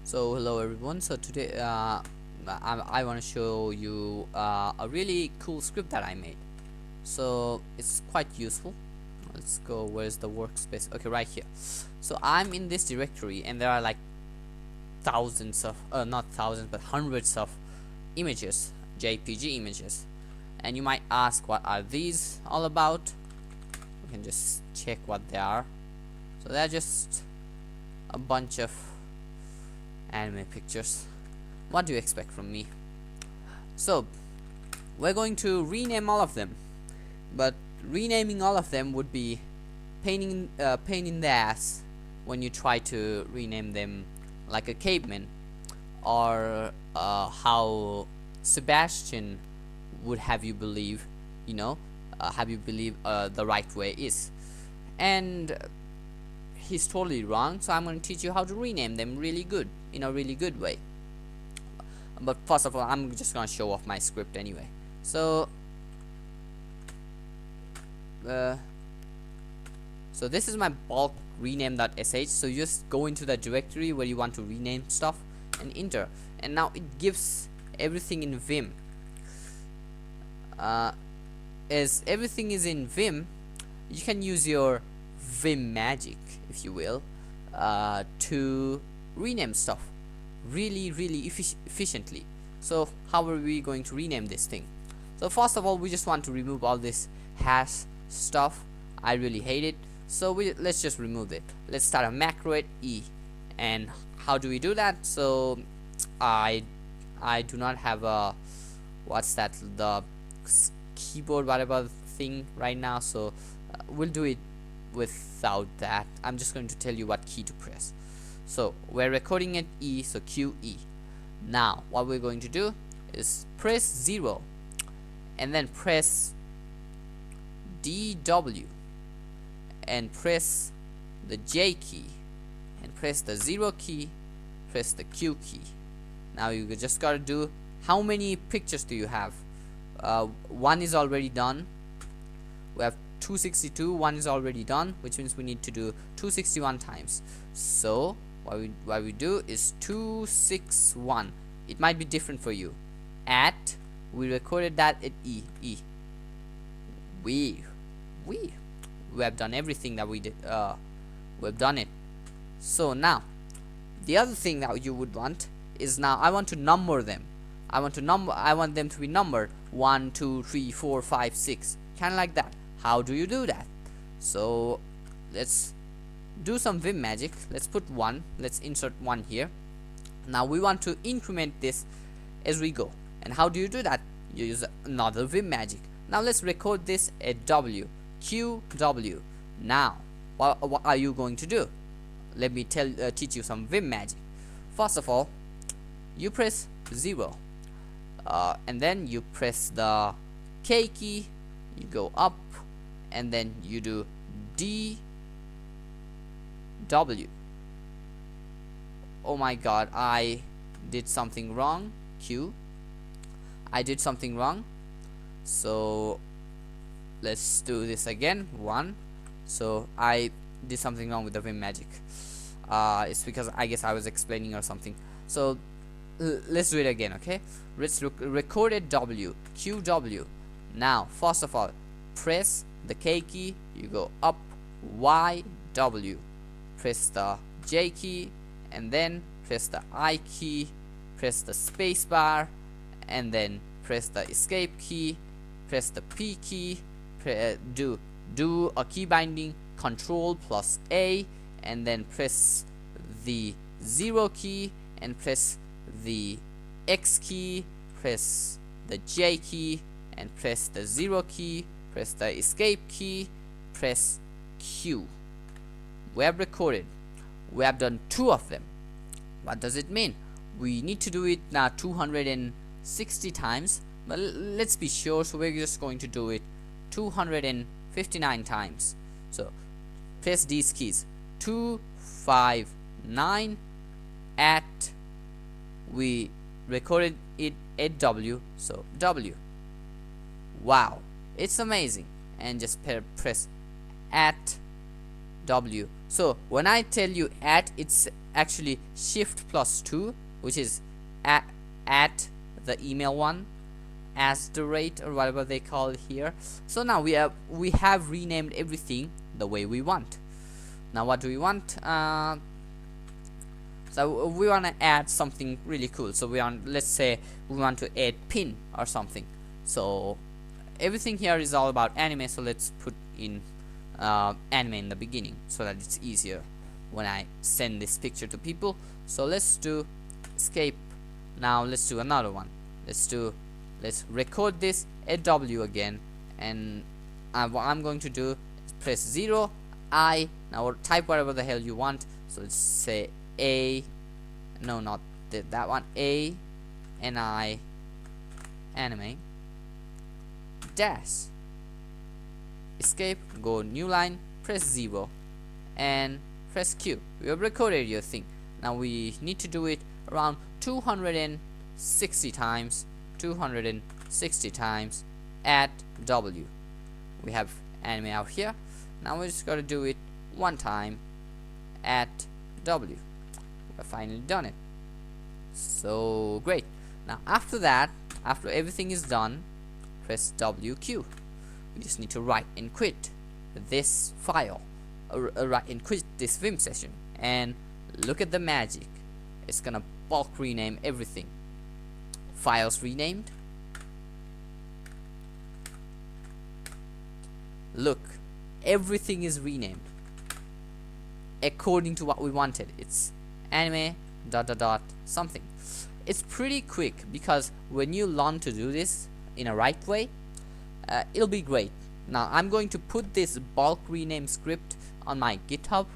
So hello everyone. So today I want to show you a really cool script that I made. So it's quite useful. Let's go. Where's the workspace? Okay, right here. So I'm in this directory and there are like thousands of not thousands but hundreds of images, JPG images. And you might ask, what are these all about? We can just check what they are. So they're just a bunch of anime pictures. What do you expect from me? So we're going to rename all of them, but renaming all of them would be pain in the ass when you try to rename them like a caveman, or how Sebastian would have you believe, have you believe the right way is. And he's totally wrong, so I'm going to teach you how to rename them really good, in a really good way. But first of all, I'm just going to show off my script anyway. So so this is my bulk rename.sh. So you just go into the directory where you want to rename stuff and enter, and now it gives everything in Vim. As everything is in Vim, you can use your Vim magic, if you will, to rename stuff really efficiently. So how are we going to rename this thing? So first of all, we just want to remove all this hash stuff. I really hate it, so let's just remove it. Let's start a macro at e. And how do we do that? So I do not have a, what's that, the keyboard whatever thing right now, so we'll do it without that. I'm just going to tell you what key to press. So we're recording at E, so QE. Now what we're going to do is press 0 and then press DW and press the J key and press the 0 key, press the Q key. Now you just gotta do, how many pictures do you have? One is already done. We have 262, one is already done, which means we need to do 261 times. So what we do is 261. It might be different for you. We recorded that at E. We have done everything that we did. We have done it. So now the other thing that you would want is, now I want to number them. I want them to be numbered 1 2 3 4 5 6, kind of like that. How do you do that? So let's do some Vim magic. Let's put 1. Let's insert 1 here. Now we want to increment this as we go. And how do you do that? You use another Vim magic. Now let's record this at W. QW. Now what are you going to do? Let me teach you some Vim magic. First of all, you press 0, and then you press the K key, you go up, and then you do DW. Oh my god, I did something wrong. Q. I did something wrong. So let's do this again. 1. So I did something wrong with the Vim magic. It's because I guess I was explaining or something. So let's do it again, okay? Let's record at W. QW. Now first of all, press the K key, you go up, Y, W. Press the J key, and then press the I key, press the space bar, and then press the escape key, press the P key, do a key binding, Control plus A, and then press the 0 key and press the X key, press the J key and press the 0 key, press the escape key, press Q. We have recorded. We have done 2 of them. What does it mean? We need to do it now 260 times, but let's be sure, so we're just going to do it 259 times. So press these keys, 2 5 9 at, we recorded it at W, so W. Wow, it's amazing. And just press at W. So when I tell you at, it's actually shift plus 2, which is at the email one, as the rate, or whatever they call it here. So now we have renamed everything the way we want. Now what do we want? So we want to add something really cool. So let's say we want to add pin or something. So everything here is all about anime, so let's put in anime in the beginning so that it's easier when I send this picture to people. So let's do escape. Now let's do another one. Let's record this a W again, and what I'm going to do is press 0 I, now type whatever the hell you want. So let's say a, no, not that one, a n I anime dash escape, go new line, press 0 and press Q. We have recorded your thing. Now we need to do it around 260 times at W. We have anime out here. Now we just gotta do it one time at W. We've finally done it. So great. Now after that, after everything is done, press WQ. We just need to write and quit this file, write and quit this Vim session, and look at the magic. It's gonna bulk rename everything. Files renamed. Look, everything is renamed according to what we wanted. It's anime ... something. It's pretty quick, because when you learn to do this in a right way, it'll be great. Now I'm going to put this bulk rename script on my GitHub,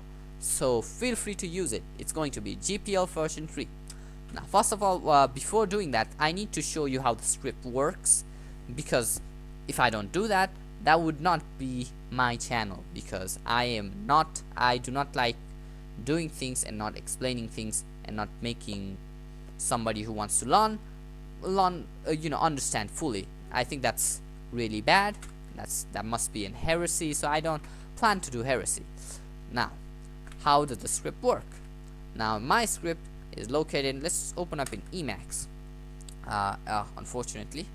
so feel free to use it. It's going to be GPL version 3. Now first of all, before doing that, I need to show you how the script works, because if I don't do that, that would not be my channel, because I do not like doing things and not explaining things and not making somebody who wants to learn understand fully. I think that's really bad. That must be an heresy, so I don't plan to do heresy. Now, how does the script work? Now my script is located, let's open up in Emacs. Unfortunately,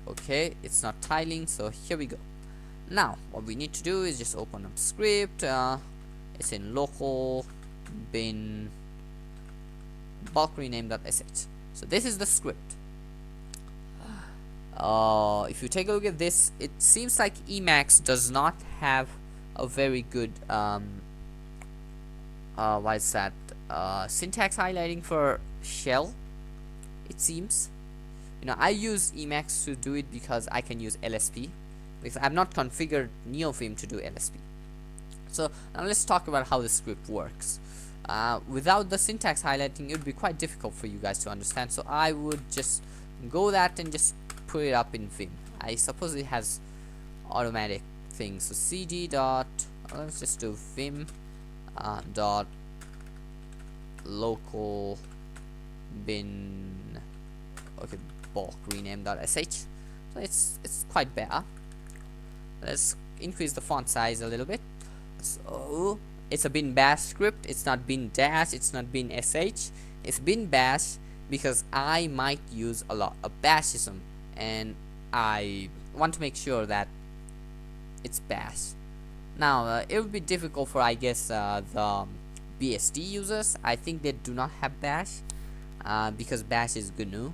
okay, it's not tiling, so here we go. Now what we need to do is just open up script. It's in local bin bulk rename.sh. So this is the script. If you take a look at this, it seems like Emacs does not have a very good what is that, syntax highlighting for shell, it seems. I use Emacs to do it because I can use LSP, because I've not configured NeoVim to do LSP. So now let's talk about how the script works. Without the syntax highlighting, it would be quite difficult for you guys to understand, so I would just go that and just put it up in Vim. I suppose it has automatic things. So cd dot, let's just do vim dot local bin, okay, bulk rename.sh. So it's quite better. Let's increase the font size a little bit. So it's a bin bash script. It's not bin dash, it's not bin sh, it's bin bash, because I might use a lot of bashism and I want to make sure that it's bash. Now it would be difficult for, I guess, the BSD users. I think they do not have bash, because bash is GNU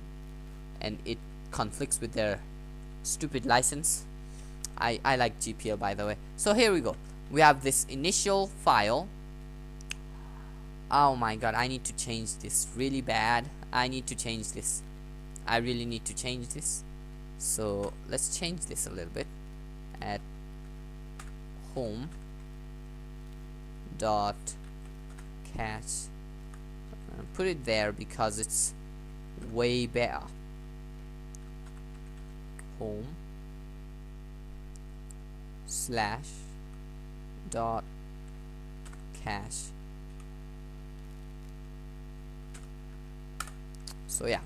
and it conflicts with their stupid license. I like GPL, by the way. So here we go. We have this initial file. Oh my god, I need to change this really bad. I need to change this. I really need to change this. So let's change this a little bit. At home dot cache, put it there because it's way better. Home slash dot cache. So yeah,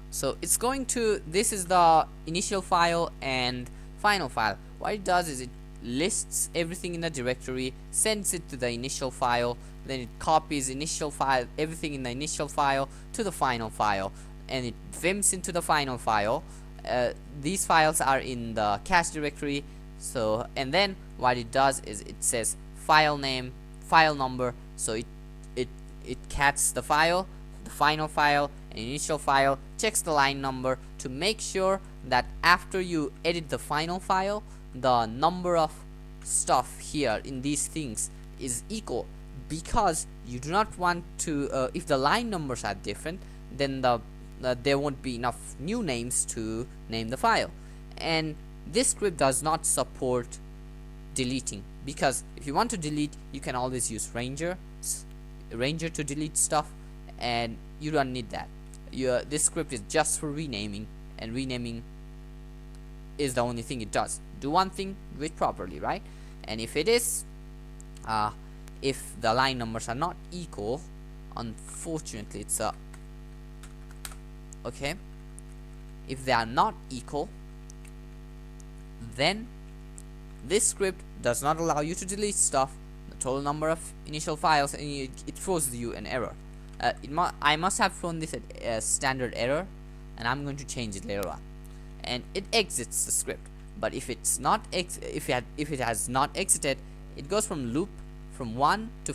so it's going to, this is the initial file and final file. What it does is it lists everything in the directory, sends it to the initial file, then it copies initial file, everything in the initial file to the final file, and it vims into the final file. These files are in the cache directory. So, and then what it does is it says file name, file number. So it cats the file, the final file, and initial file, checks the line number to make sure that after you edit the final file, the number of stuff here in these things is equal, because you do not want to, if the line numbers are different, then there won't be enough new names to name the file. And this script does not support deleting, because if you want to delete, you can always use ranger to delete stuff, and you don't need that. This script is just for renaming, and renaming is the only thing it does. Do one thing, do it properly, right? And if it is, if the line numbers are not equal, unfortunately it's okay, if they are not equal, then this script does not allow you to delete stuff, the total number of initial files, and it throws you an error. I must have thrown this at a standard error, and I'm going to change it later on. And it exits the script. But if it's not if it has not exited, it goes from loop from 1 to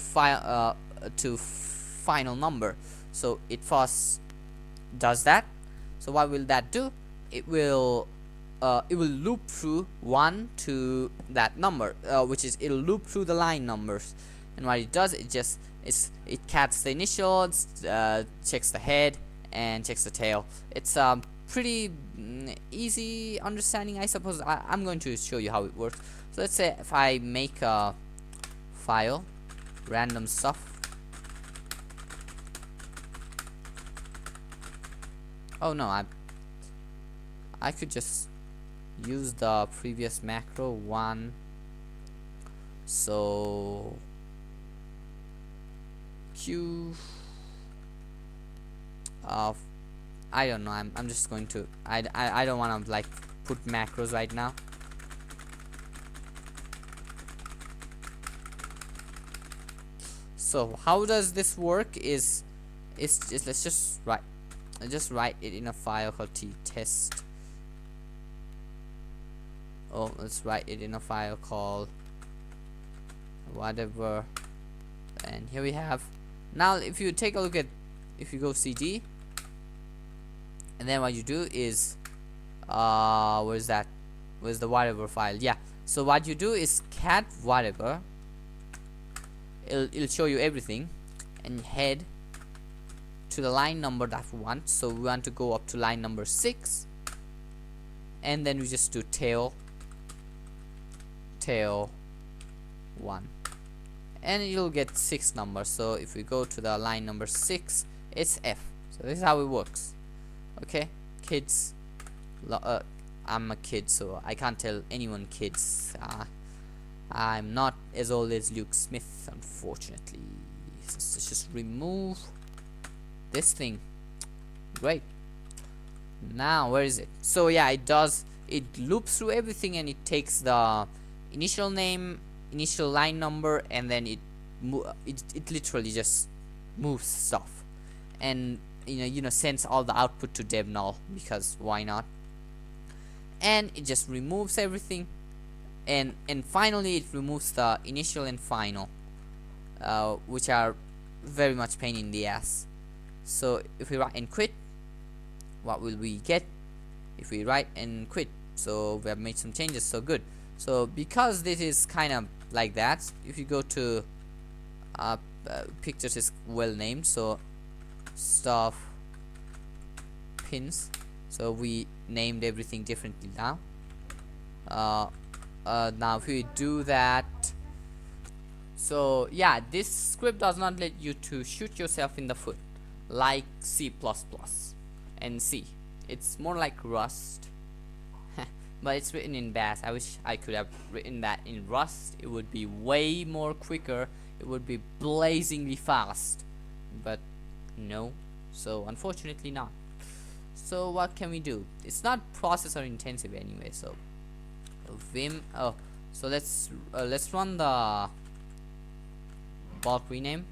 final number. So it first does that. So what will that do? It will loop through 1 to that number, which is, it'll loop through the line numbers. And what it does, it cats the initials, checks the head, and checks the tail. It's pretty easy understanding, I suppose. I'm going to show you how it works. So let's say if I make a file, random stuff. Oh no, I could just use the previous macro one. So q I don't know, I'm just going to I don't want to like put macros right now. So how does this work is let's just write it in a file called test. Oh, let's write it in a file called whatever, and here we have. Now if you take a look at, if you go cd, and then what you do is where's the whatever file? Yeah, so what you do is cat whatever, it'll show you everything, and head to the line number that we want. So we want to go up to line number 6, and then we just do tail 1, and you'll get 6 numbers. So if we go to the line number 6, it's F. So this is how it works. Okay, kids, I'm a kid, so I can't tell anyone kids. I'm not as old as Luke Smith, unfortunately. Let's just remove this thing. Great. Now where is it? So yeah, it loops through everything, and it takes the initial name, initial line number, and then it literally just moves stuff, and sends all the output to dev null, because why not? And it just removes everything, and finally it removes the initial and final, which are very much pain in the ass. So if we write and quit, what will we get if we write and quit? So we have made some changes, so good. So because this is kind of like that, if you go to pictures is well named, so stuff pins, so we named everything differently now. Now if we do that, so yeah, this script does not let you to shoot yourself in the foot like C++ and C. It's more like Rust. But it's written in Bash. I wish I could have written that in Rust. It would be way more quicker. It would be blazingly fast. But no. So unfortunately not. So what can we do? It's not processor intensive anyway. So vim. Oh, So let's run the bulk rename.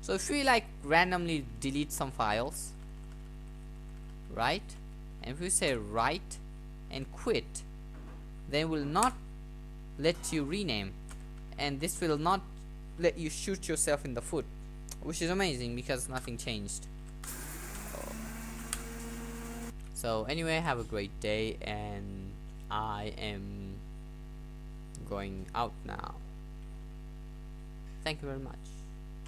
So if we like randomly delete some files, right, and if we say write and quit, then will not let you rename, and this will not let you shoot yourself in the foot, which is amazing because nothing changed. So anyway, have a great day, and I am going out now. Thank you very much.